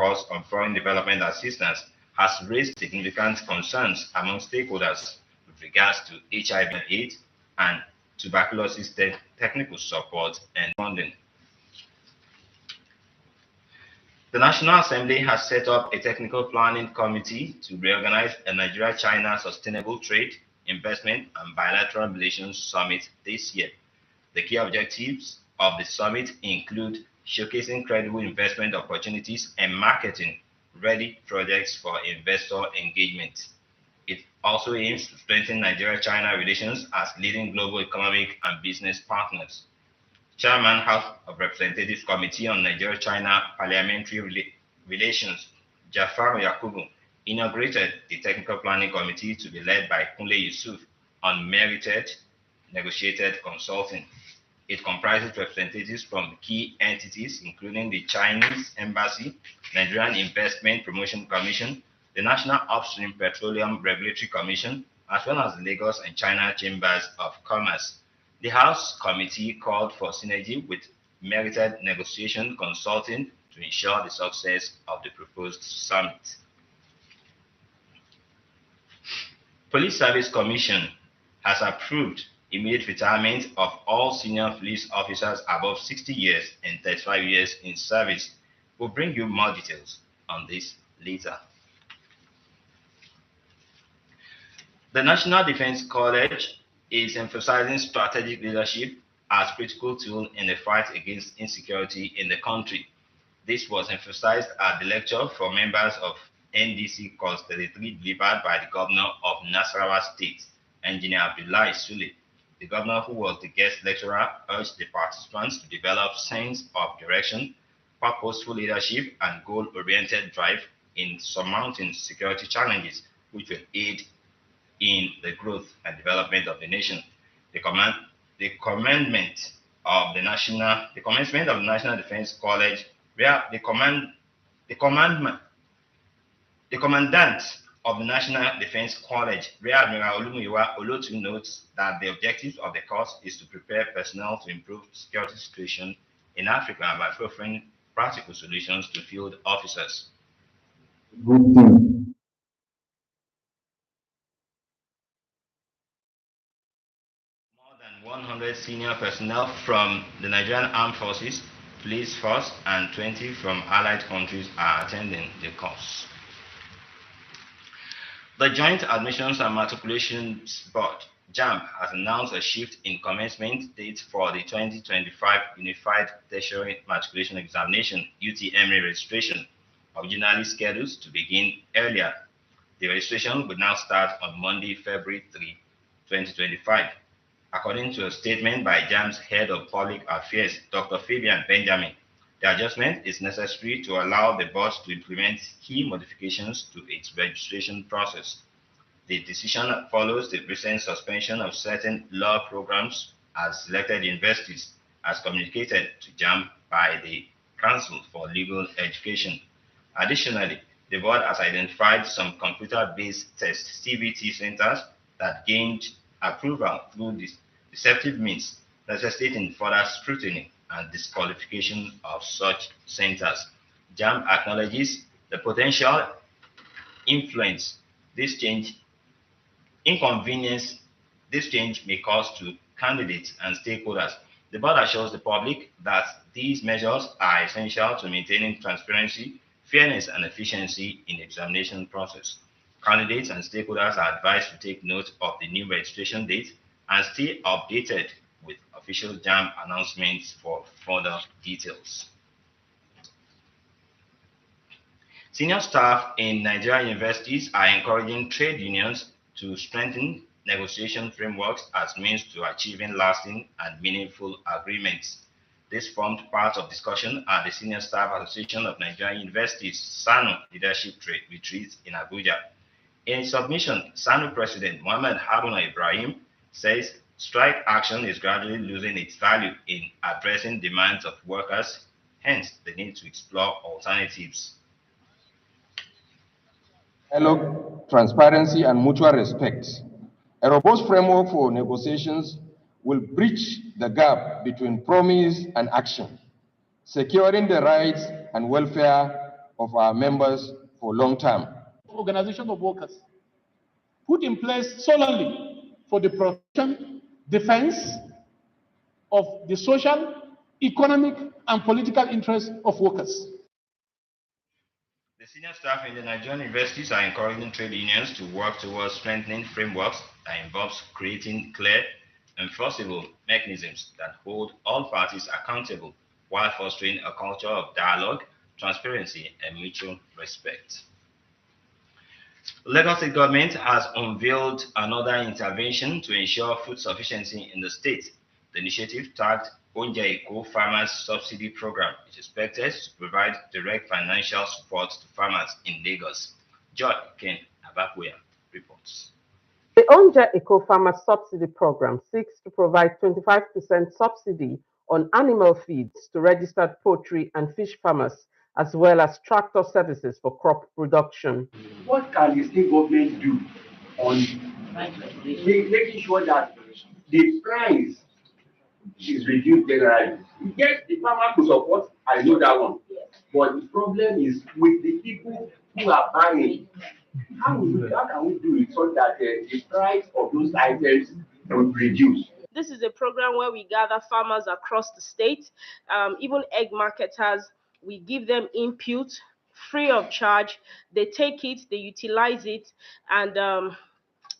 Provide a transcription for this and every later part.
pause on foreign development assistance has raised significant concerns among stakeholders with regards to HIV/AIDS and tuberculosis technical support and funding. The National Assembly has set up a technical planning committee to reorganize a Nigeria-China Sustainable Trade, Investment and Bilateral Relations Summit this year. The key objectives of the summit include showcasing credible investment opportunities and marketing ready projects for investor engagement. It also aims to strengthen Nigeria-China relations as leading global economic and business partners. Chairman House of Representatives Committee on Nigeria-China Parliamentary Relations, Jafaru Yakubu, inaugurated the Technical Planning Committee to be led by Kunle Yusuf on merited negotiated consulting. It comprises representatives from key entities, including the Chinese Embassy, Nigerian Investment Promotion Commission, the National Upstream Petroleum Regulatory Commission, as well as the Lagos and China Chambers of Commerce. The House Committee called for synergy with merited negotiation consulting to ensure the success of the proposed summit. Police Service Commission has approved immediate retirement of all senior police officers above 60 years and 35 years in service. We'll bring you more details on this later. The National Defense College is emphasizing strategic leadership as critical tool in the fight against insecurity in the country. This was emphasized at the lecture for members of NDC Course 33 delivered by the Governor of Nasarawa State, Engineer Abdullahi Sule. The governor, who was the guest lecturer, urged the participants to develop sense of direction, purposeful leadership, and goal-oriented drive in surmounting security challenges, which will aid in the growth and development of the nation. The commencement of the National Defense College, where the commandant of the National Defense College, Rear Admiral Olumuyiwa Olotu, notes that the objective of the course is to prepare personnel to improve security situation in Africa by offering practical solutions to field officers. Good thing. More than 100 senior personnel from the Nigerian Armed Forces, Police Force, and 20 from allied countries are attending the course. The Joint Admissions and Matriculations Board, JAMB, has announced a shift in commencement date for the 2025 Unified Tertiary Matriculation Examination (UTME) registration, originally scheduled to begin earlier. The registration will now start on Monday, February 3, 2025. According to a statement by JAMB's Head of Public Affairs, Dr. Fabian Benjamin, the adjustment is necessary to allow the board to implement key modifications to its registration process. The decision follows the recent suspension of certain law programs at selected universities, as communicated to JAMB by the Council for Legal Education. Additionally, the board has identified some computer-based test (CBT) centers that gained approval through deceptive means, necessitating further scrutiny and disqualification of such centers. JAMB acknowledges the potential inconvenience this change may cause to candidates and stakeholders. The board assures the public that these measures are essential to maintaining transparency, fairness, and efficiency in the examination process. Candidates and stakeholders are advised to take note of the new registration date and stay updated with official JAMB announcements for further details. Senior staff in Nigerian universities are encouraging trade unions to strengthen negotiation frameworks as means to achieving lasting and meaningful agreements. This formed part of discussion at the Senior Staff Association of Nigerian Universities (SANU) Leadership Retreat in Abuja. In his submission, SANU President Mohammed Haruna Ibrahim says strike action is gradually losing its value in addressing demands of workers, hence the need to explore alternatives. Dialogue, transparency, and mutual respect. A robust framework for negotiations will bridge the gap between promise and action, securing the rights and welfare of our members for long term. Organization of workers put in place solely for the protection, defense of the social, economic, and political interests of workers. The senior staff in the Nigerian universities are encouraging trade unions to work towards strengthening frameworks that involves creating clear, enforceable mechanisms that hold all parties accountable while fostering a culture of dialogue, transparency, and mutual respect. Lagos State government has unveiled another intervention to ensure food sufficiency in the state. The initiative, tagged Onja Eko Farmers Subsidy Program, is expected to provide direct financial support to farmers in Lagos. Joy Ken Abakuya reports. The Onja Eko Farmers Subsidy Program seeks to provide 25% subsidy on animal feeds to registered poultry and fish farmers, as well as tractor services for crop production. What can the state government do on making sure that the price is reduced generally? Yes, the farmer to support, I know that one. But the problem is with the people who are buying. How can we do it so that the price of those items will reduce? This is a program where we gather farmers across the state, even egg marketers. We give them input free of charge. They take it, they utilize it, and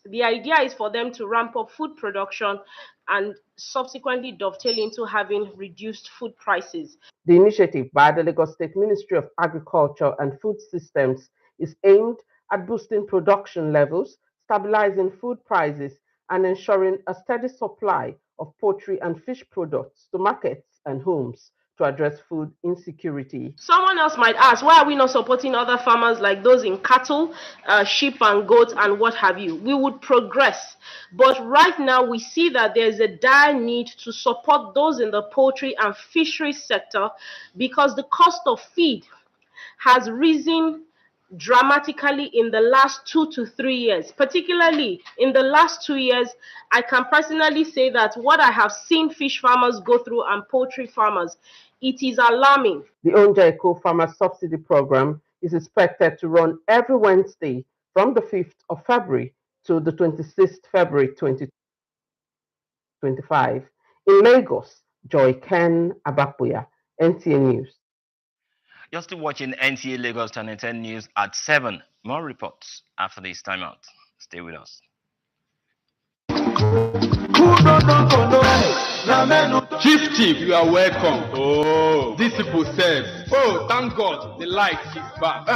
the idea is for them to ramp up food production and subsequently dovetail into having reduced food prices. The initiative by the Lagos State Ministry of Agriculture and Food Systems is aimed at boosting production levels, stabilizing food prices, and ensuring a steady supply of poultry and fish products to markets and homes to address food insecurity. Someone else might ask, why are we not supporting other farmers like those in cattle, sheep and goats and what have you? We would progress. But right now we see that there's a dire need to support those in the poultry and fishery sector because the cost of feed has risen dramatically in the last 2 to 3 years. Particularly in the last 2 years, I can personally say that what I have seen fish farmers go through and poultry farmers, it is alarming. The Onja Eko Farmers Subsidy Program is expected to run every Wednesday from the 5th of February to the 26th February 2025. In Lagos, Joy Ken Abakuya, NTA News. You're still watching NTA Lagos Channel 10 News at 7. More reports after this timeout. Stay with us. Chief, you are welcome. Oh, this people says. Oh, thank God, the light is back.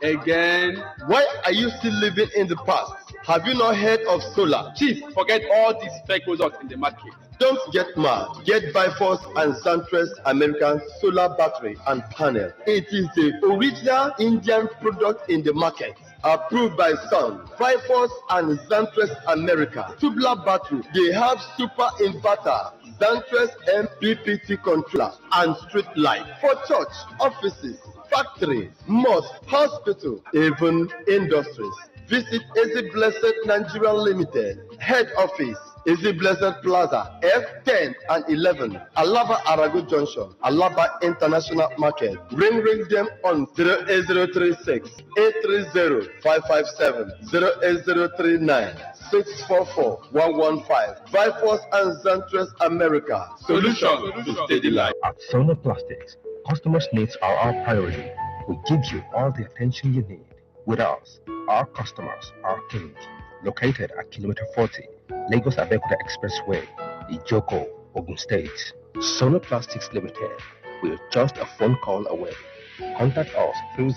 Again. Why are you still living in the past? Have you not heard of solar? Chief, forget all these fake products in the market. Don't get mad. Get Bifrost and Zantress American solar battery and panel. It is the original Indian product in the market. Approved by Sun, Bifrost and Zantress America. Tubular battery. They have super inverter, Zantress MPPT controller, and street light for church, offices, factory, mosque, hospital, even industries. Visit Easy Blessed Nigeria Limited, head office, Easy Blessed Plaza, F10 and 11, Alaba Arago Junction, Alaba International Market. Ring them on 08036 830 557 08039 644 115. Bifrost and Zantress America. Solution to steady life. At Sono Plastics, customers' needs are our priority. We give you all the attention you need. With us, our customers are king. Located at Kilometer 40, Lagos Abeokuta Expressway, Ijoko, Ogun State. Sono Plastics Limited. We're just a phone call away. Contact us through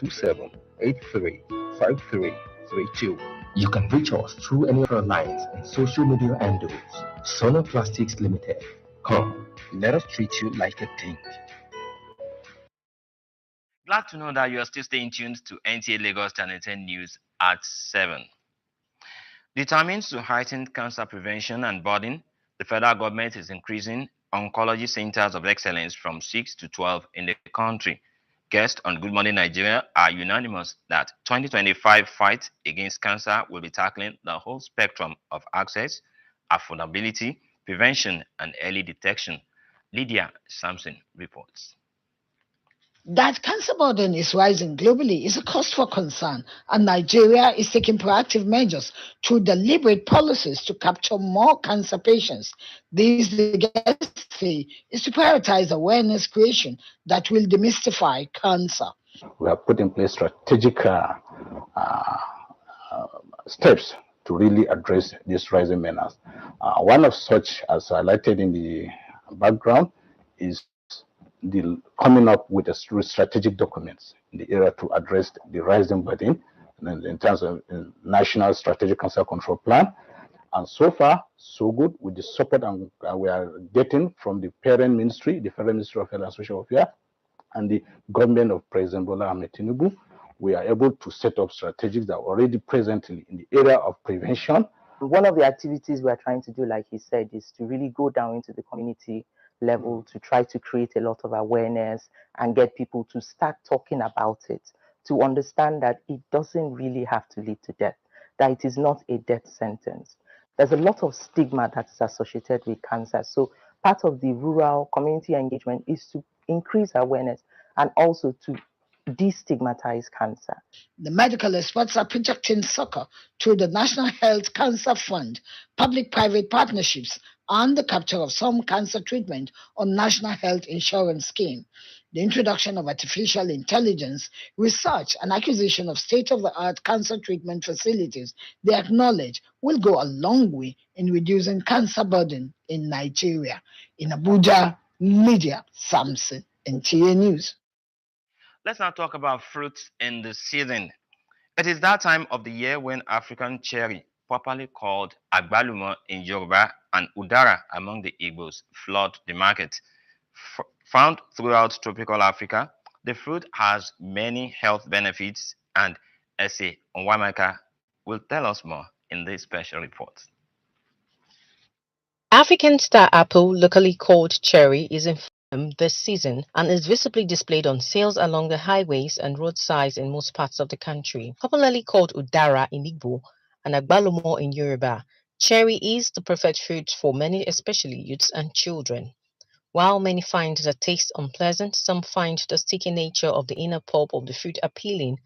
080-2783-5332. You can reach us through any of our lines and social media handles. Sono Plastics Limited. Come, let us treat you like a king. Glad to know that you are still staying tuned to NTA Lagos Channel 10 News at 7. Determined to heighten cancer prevention and burden, the federal government is increasing oncology centers of excellence from 6 to 12 in the country. Guests on Good Morning Nigeria are unanimous that 2025 fight against cancer will be tackling the whole spectrum of access, affordability, prevention, and early detection. Lydia Sampson reports. That cancer burden is rising globally is a cause for concern, and Nigeria is taking proactive measures through deliberate policies to capture more cancer patients. This, the guest say, is to prioritize awareness creation that will demystify cancer. We have put in place strategic steps to really address this rising menace. One of such, as highlighted in the background, is the coming up with strategic documents in the area to address the rising burden in terms of National Strategic Cancer Control Plan. And so far, so good with the support we are getting from the parent ministry, the Federal Ministry of Health and Social Affairs, and the government of President Bola Ahmed Tinubu. We are able to set up strategies that are already presently in the area of prevention. One of the activities we are trying to do, like he said, is to really go down into the community level to try to create a lot of awareness and get people to start talking about it, to understand that it doesn't really have to lead to death, that it is not a death sentence. There's a lot of stigma that is associated with cancer. So part of the rural community engagement is to increase awareness and also to destigmatize cancer. The medical experts are projecting succor through the National Health Cancer Fund, public-private partnerships, and the capture of some cancer treatment on National Health Insurance Scheme. The introduction of artificial intelligence, research, and acquisition of state-of-the-art cancer treatment facilities, they acknowledge, will go a long way in reducing cancer burden in Nigeria. In Abuja, Lydia Samson, NTA News. Let's now talk about fruits in the season. It is that time of the year when African cherry, popularly called agbalumo in Yoruba and udara among the Igbos, flood the market. Found throughout tropical Africa, the fruit has many health benefits, and Ese Onwamaka will tell us more in this special report. African star apple, locally called cherry, is in this season and is visibly displayed on sales along the highways and roadsides in most parts of the country. Popularly called udara in Igbo and agbalumo in Yoruba, cherry is the perfect fruit for many, especially youths and children. While many find the taste unpleasant, some find the sticky nature of the inner pulp of the fruit appealing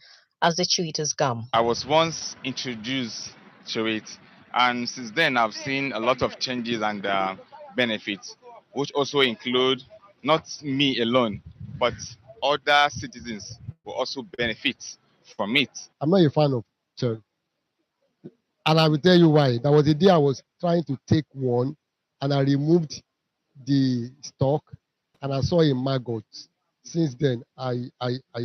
as they chew it as gum. I was once introduced to it, and since then I've seen a lot of changes and benefits, which also include not me alone, but other citizens will also benefit from it. I'm not a fan of cherry. And I will tell you why. There was a day I was trying to take one and I removed the stalk and I saw a maggot. Since then, I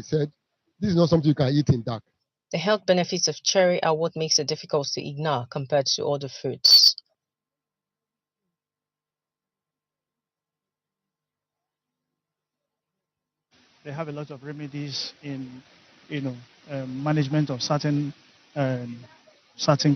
said, this is not something you can eat in dark. The health benefits of cherry are what makes it difficult to ignore compared to other fruits. They have a lot of remedies in, management of certain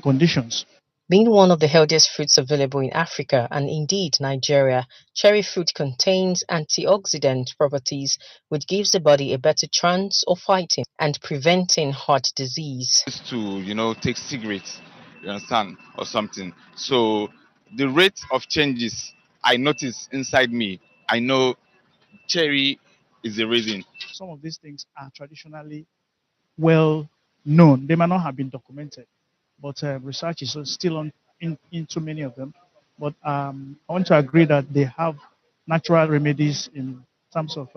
conditions. Being one of the healthiest fruits available in Africa and indeed Nigeria, cherry fruit contains antioxidant properties which gives the body a better chance of fighting and preventing heart disease. To, take cigarettes, you understand, or something. So the rate of changes I notice inside me, I know cherry is the reason. Some of these things are traditionally well known. They may not have been documented, but research is still into many of them. But I want to agree that they have natural remedies in terms of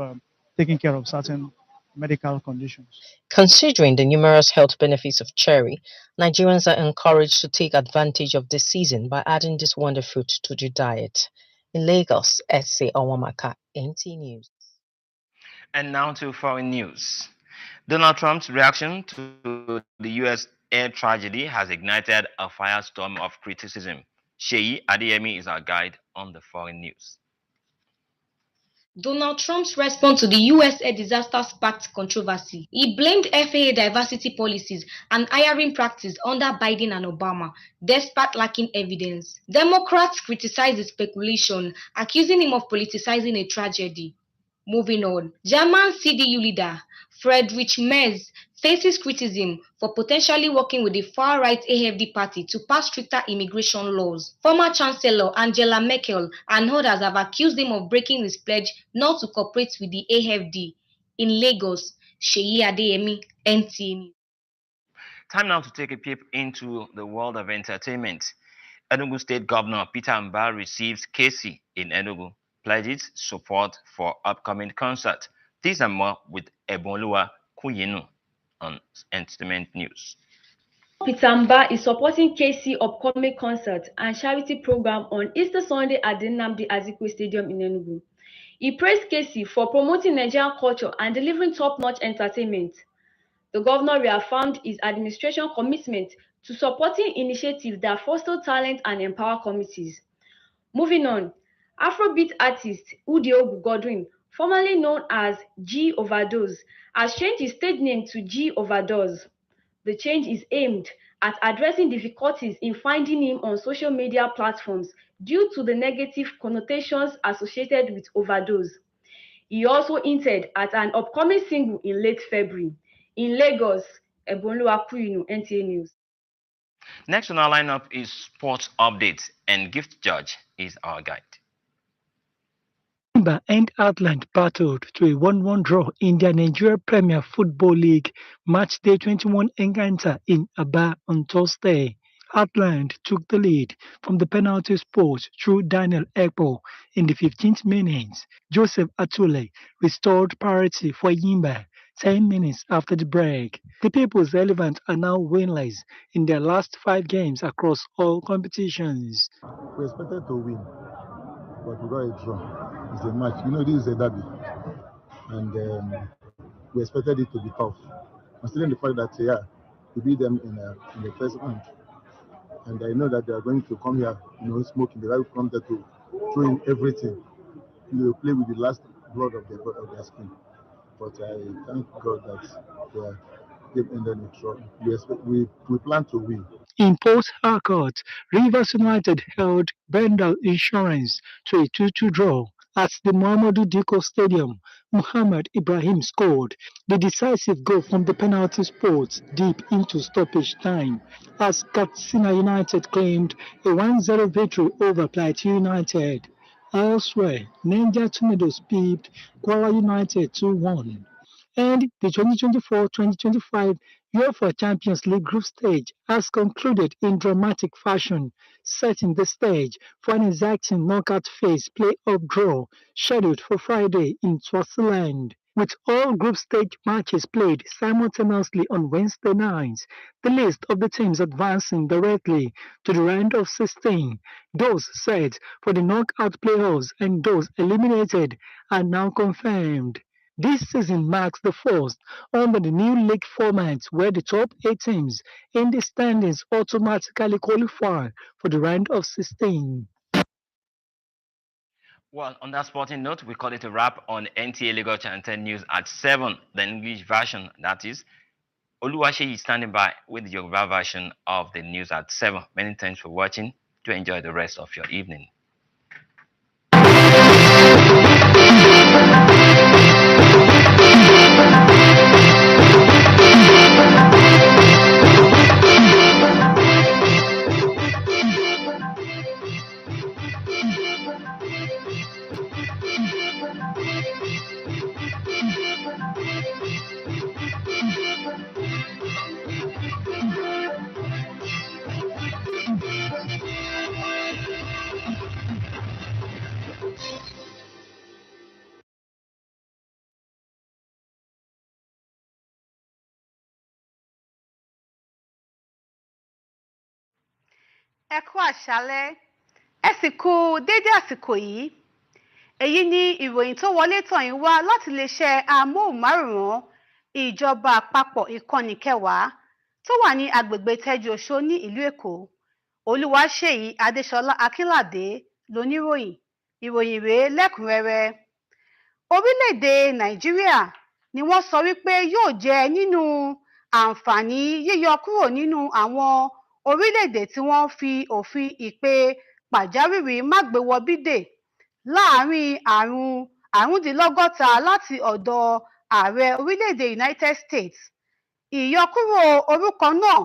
taking care of certain medical conditions. Considering the numerous health benefits of cherry, Nigerians are encouraged to take advantage of this season by adding this wonder fruit to their diet. In Lagos, Ese Onwamaka, NT News. And now to foreign news. Donald Trump's reaction to the U.S. air tragedy has ignited a firestorm of criticism. Sheyi Adeyemi is our guide on the foreign news. Donald Trump's response to the U.S. air disaster sparked controversy. He blamed FAA diversity policies and hiring practice under Biden and Obama, despite lacking evidence. Democrats criticized the speculation, accusing him of politicizing a tragedy. Moving on, German CDU leader Friedrich Merz faces criticism for potentially working with the far-right AfD party to pass stricter immigration laws. Former Chancellor Angela Merkel and others have accused him of breaking his pledge not to cooperate with the AfD. In Lagos, Sheyi Adeyemi, NTA News. Time now to take a peep into the world of entertainment. Enugu State Governor Peter Mbah receives Casey in Enugu, pledges support for upcoming concert. These and more with Ebonluwa Kuyinu on Entertainment News. Peter Mbah is supporting KC upcoming concert and charity program on Easter Sunday at the Nnamdi Azikiwe Stadium in Enugu. He praised KC for promoting Nigerian culture and delivering top-notch entertainment. The governor reaffirmed his administration commitment to supporting initiatives that foster talent and empower communities. Moving on, Afrobeat artist Udiogu Godwin, formerly known as G Overdose, has changed his stage name to G Overdose. The change is aimed at addressing difficulties in finding him on social media platforms due to the negative connotations associated with overdose. He also hinted at an upcoming single in late February. In Lagos, Ebonluwa Kuyinu, NTA News. Next on our lineup is sports updates, and Gift Judge is our guide. Enyimba and Heartland battled to a 1-1 draw in their Nigeria Premier Football League Match Day 21 encounter in Aba on Thursday. Heartland took the lead from the penalty spot through Daniel Ekpo in the 15th minute. Joseph Atule restored parity for Enyimba 10 minutes after the break. The People's Elephants are now winless in their last 5 games across all competitions. We expected to win, but we got a draw. It's a match. You know, this is a derby. And we expected it to be tough. Considering the fact that, we beat them in the first round. And I know that they are going to come here, smoking. They will come there to throw in everything. They will play with the last blood of their skin. But I thank God that they ended in trouble. We plan to win. In Port Harcourt, Rivers United held Bendel Insurance to a 2-2 draw. At the Muhammadu Diko Stadium, Muhammad Ibrahim scored the decisive goal from the penalty spot deep into stoppage time, as Katsina United claimed a 1-0 victory over Plateau United. Elsewhere, Niger Tornadoes beat Kwara United 2-1. And the 2024-2025 UEFA Champions League group stage has concluded in dramatic fashion, setting the stage for an exacting knockout phase playoff draw scheduled for Friday in Swaziland. With all group stage matches played simultaneously on Wednesday night, the list of the teams advancing directly to the round of 16, those set for the knockout playoffs and those eliminated, are now confirmed. This season marks the first under the new league format where the top 8 teams in the standings automatically qualify for the round of 16. Well, on that sporting note, we call it a wrap on NTA Lagos Channel 10 News at 7, the English version, that is. Oluwaseyi is standing by with the Yoruba version of the news at 7. Many thanks for watching. Do enjoy the rest of your evening. Ẹ kú àṣálẹ́, ẹ sì kú dédé àsìkò yìí. Èyí ni ìròyìn tó wọlé tọ̀ yín wá láti iléeṣẹ́ amóhùnmáwòrán ìjọba àpapọ̀ ìkànnì 10 tó wà ní agbègbè Tẹ́jú-Oṣó ní ìlú Èkó. Olúwaṣèyí Adéṣọlá Akínládé lóníròyìn. Ìròyìn rèé lẹ́kùnrẹ́rẹ́. Orílẹ̀-èdè Nàìjíríà ni wọ́n sọ wípé yóò jẹ nínú àǹfààní yíyọ kúrò nínú àwọn orílẹ̀-èdè tí wọ́n fi òfin ìpè pàjáwìrì mágbéwọbídè láàárín àrùndínlọ́gọ́ta láti ọ̀dọ̀ ààrẹ orílẹ̀-èdè United States. Ìyọkúrò orúkọ náà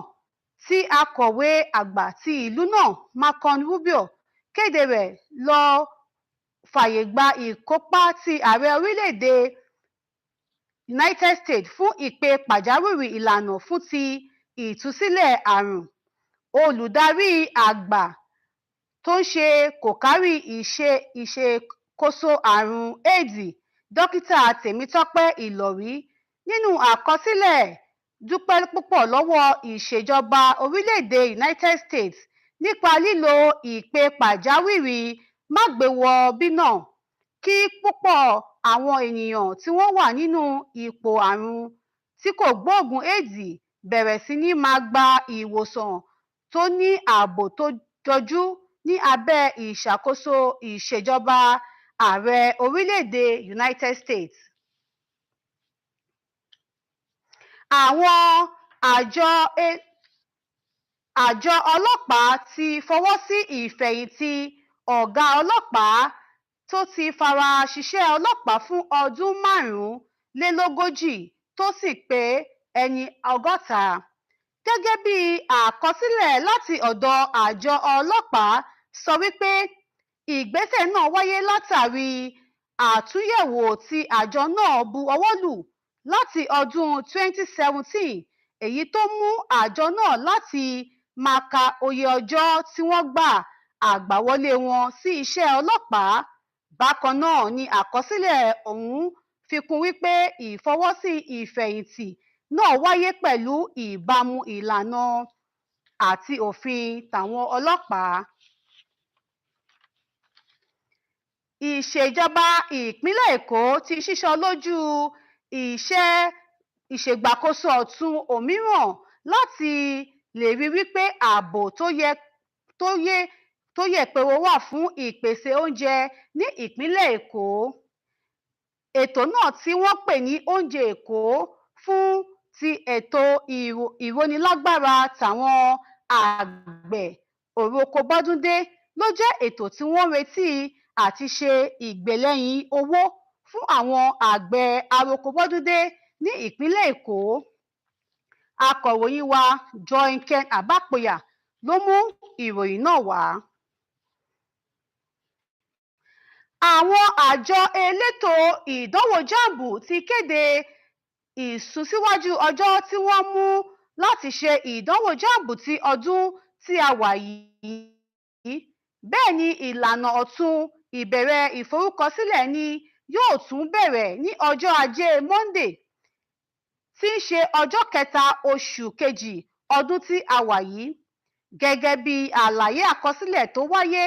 tí akọ̀wé àgbà ti ìlú náà Marco Rubio kéde rẹ̀ ló fààyè gba ìkópa ti ààrẹ orílẹ̀-èdè United States fún ìpè pàjáwìrì ìlànà fún ti ìtúsílẹ̀ àrùn. Olùdarí àgbà tó ń ṣe kòkárí ìṣèkóso àrùn AIDS, Dókítà Tèmítọ́pẹ́ Ìlọ̀rí, nínú àkọsílẹ̀ dúpẹ́ púpọ̀ lọ́wọ́ ìṣèjọba orílẹ̀-èdè United States nípa lílo ìpè pàjáwìrì mágbéwọbí náà kí púpọ̀ àwọn ènìyàn tí wọ́n wà nínú ipò àrùn tí kò gbóògùn AIDS bẹ̀rẹ̀ sí ní máa gba ìwòsàn tó ní ààbò tó jọjú ní abẹ́ ìṣàkóso ìṣèjọba ààrẹ orílẹ̀-èdè United States. Àwọn àjọ ọlọ́pàá ti fọwọ́ sí ìfẹ̀yìntì ọ̀gá ọlọ́pàá tó ti fara ṣiṣẹ́ ọlọ́pàá fún ọdún 45 tó sì pé ẹni 100. Gẹ́gẹ́ bí àkọsílẹ̀ láti ọ̀dọ̀ àjọ ọlọ́pàá sọ wípé ìgbésẹ̀ náà wáyé látàrí àtúnyẹ̀wò tí àjọ náà bu ọwọ́ lù láti ọdún 2017, èyí tó mú àjọ náà láti máa ka oye ọjọ́ tí wọ́n gba àgbàwọlé wọn sí iṣẹ́ ọlọ́pàá. Bákan náà ni àkọsílẹ̀ ọ̀hún fi kún wípé ìfọwọ́sí ìfẹ̀yìntì náà wáyé pẹ̀lú ìbámu ìlànà àti òfin tàwọn ọlọ́pàá. Ìṣèjọba ìpínlẹ̀ Èkó ti ṣíṣọ lójú ìṣègbàkóso ọ̀tun òmíràn láti lè rí wípé ààbò tó yè péró wà fún ìpèsè oúnjẹ ní ìpínlẹ̀ Èkó. Ètò náà tí wọ́n pè ní Oúnjẹ Èkó fún ti ètò ìrónilágbára tàwọn àgbẹ̀ òrókòbọ́dúndé ló jẹ́ ètò tí wọ́n retí àti ṣe ìgbèlẹ́yìn owó fún àwọn àgbẹ̀ arókòbọ́dúndé ní ìpínlẹ̀ Èkó. Akọ̀ròyìn wa Joyken Abapoya ló mú ìròyìn náà wá. Àwọn àjọ elétò ìdánwò JAMB ti kéde ìsúnsíwájú ọjọ́ tí wọ́n mú láti ṣe ìdánwò JAMB ti ọdún tí a wà yìí. Bẹ́ẹ̀ ni ìlànà ọ̀tun ìbẹ̀rẹ̀ ìforúkọsílẹ̀ ni yóò tún bẹ̀rẹ̀ ní ọjọ́ Ajé Monday, tí ń ṣe ọjọ́ 3 oṣù kejì ọdún tí a wà yìí. Gẹ́gẹ́ bí àlàyé àkọsílẹ̀ tó wáyé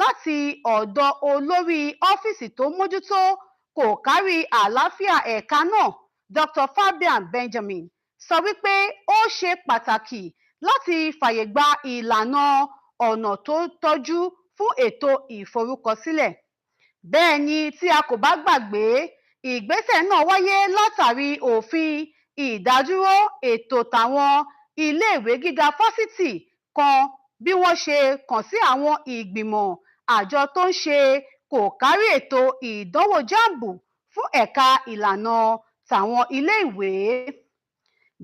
láti ọ̀dọ̀ olórí ọ́fíìsì tó mójútó kò kárí àlàáfíà ẹ̀ka náà, Dr. Fabian Benjamin, sọ wípé ó ṣe pàtàkì láti fàyè gba ìlànà ọ̀nà tó tọ́jú fún ètò ìforúkọsílẹ̀. Bẹ́ẹ̀ ni tí a kò bá gbàgbé, ìgbésẹ̀ náà wáyé látàrí òfin ìdádúró ètò táwọn iléèwé gíga fásitì kan bí wọ́n ṣe kàn sí àwọn ìgbìmọ̀ àjọ tó ń ṣe kò kárí ètò ìdánwò JAMB fún ẹ̀ka ìlànà tàwọn iléèwé.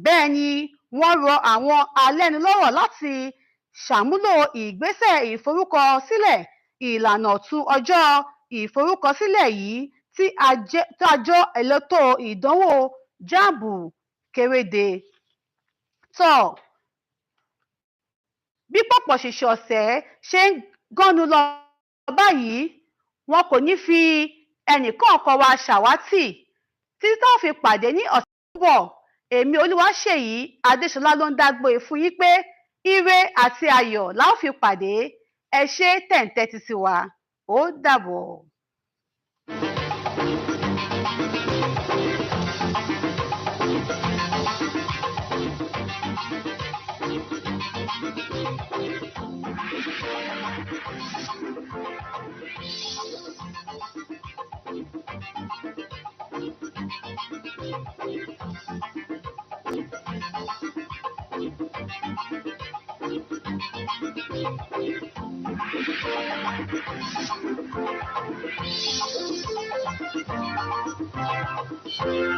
Bẹ́ẹ̀ ni wọ́n rọ àwọn alẹ́nulọ́rọ̀ láti ṣàmúlò ìgbésẹ̀ ìforúkọsílẹ̀ ìlànà ọ̀tun ọjọ́ ìforúkọsílẹ̀ yìí tí àjọ elétò ìdánwò JAMB kéréde. Bí pọ̀pọ̀ ṣìnṣìn ọ̀sẹ̀ ṣe ń gọ́nu lọ báyìí, wọn kò ní fi ẹnìkọ̀ọ̀kan wa ṣàwátì títí tá ò fi pàdé ní ọ̀sẹ̀ tó ń bọ̀. Èmi Olúwaṣèyí Adéṣọlá ló ń dágbére fún yín pé ire àti ayọ̀ la ó fi pàdé. Ẹ ṣé tẹ̀ ń tẹ́tí sí wa. Ó dàbọ̀.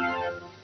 Thank you.